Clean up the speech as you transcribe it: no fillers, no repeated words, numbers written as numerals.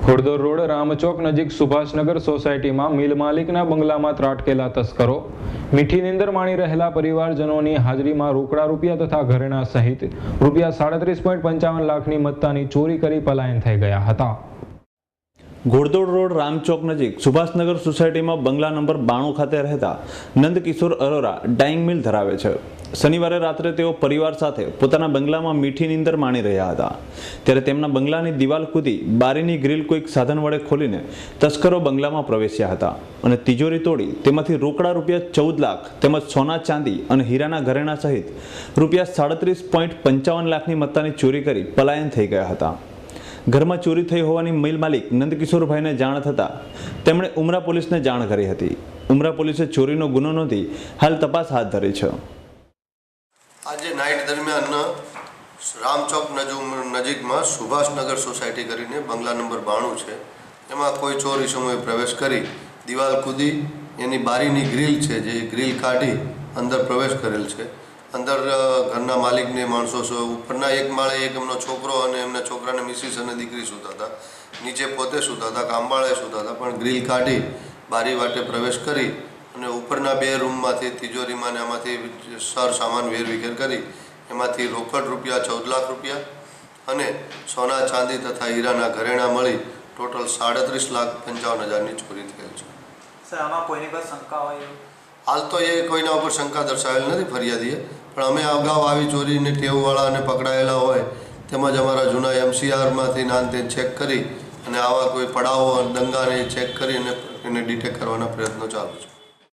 ઘોડદોર road Ramchowk નજીક સુભાષનગર સોસાયટીમાં મિલ માલિકના બંગલામાં ત્રાટકેલા તસ્કરો મીઠી નીંદર માણી રહેલા પરિવારજનોની હાજરીમાં રોકડા રૂપિયા તથા ઘરેણા સહિત રૂપિયા 37.55 લાખની મત્તાની ચોરી કરી પલાયન થઈ ગયા હતા। ઘોડદોડ રોડ રામચોક નજીક સુભાષનગર સોસાયટીમાં બંગલા નંબર 92 ખાતે રહેતા નંદકિશોર અરોરા ડાઇંગ મિલ ધરાવે છે। શનિવારે રાત્રે તેઓ પરિવાર સાથે પોતાના બંગલામાં મીઠી નીંદર માણી રહ્યા હતા ત્યારે તેમના બંગલાની દિવાલ કૂદી બારીની ગ્રીલ કોઈક સાધન વડે ખોલીને તસ્કરો બંગલામાં પ્રવેશ્યા હતા અને તિજોરી તોડી તેમાંથી રોકડા રૂપિયા 14 લાખ તેમજ સોના ચાંદી અને હીરાના ઘરેણા સહિત રૂપિયા 37.55 લાખની મત્તાની ચોરી કરી પલાયન થઈ ગયા હતા। ઘરમાં ચોરી થઈ હોવાની મિલ માલિક નંદકિશોરભાઈને જાણ થતાં તેમણે ઉમરા પોલીસને જાણ કરી હતી। ઉમરા પોલીસે ચોરીનો ગુનો નોંધી હાલ તપાસ હાથ ધરી છે। આજે નાઇટ દરમિયાન રામચોક નજીકમાં સુભાષનગર સોસાયટી કરીને બંગલા નંબર 92 છે, એમાં કોઈ ચોરી સમયે પ્રવેશ કરી દિવાલ કૂદી એની બારીની ગ્રીલ છે જે ગ્રીલ કાઢી અંદર પ્રવેશ કરેલ છે। અંદર ઘરના માલિકને માણસો ઉપરના એક માળે એક એમનો છોકરો અને એમના છોકરાને મિસિસ અને દીકરી સૂતા હતા, નીચે પોતે સૂતા હતા, કામવાળે સૂતા હતા, પણ ગ્રીલ કાઢી બારી વાટે પ્રવેશ કરી અને ઉપરના 2 રૂમમાંથી તિજોરીમાં એમાંથી સર સામાન વેરવિખેર કરી એમાંથી રોકડ રૂપિયા 14 લાખ રૂપિયા અને સોના ચાંદી તથા હીરાના ઘરેણા મળી ટોટલ 37,55,000ની ચોરી થયેલ છે। સર, આમાં કોઈની પર શંકા હોય? હાલ તો એ કોઈના ઉપર શંકા દર્શાવેલ નથી ફરિયાદીએ, પણ અમે અગાઉ આવી ચોરીની ટેવવાળાને પકડાયેલા હોય તેમજ અમારા જૂના MCRમાંથી નાનતે ચેક કરી અને આવા કોઈ પડાવો દંગાને ચેક કરીને એને ડિટેક્ટ કરવાના પ્રયત્નો ચાલુ છે।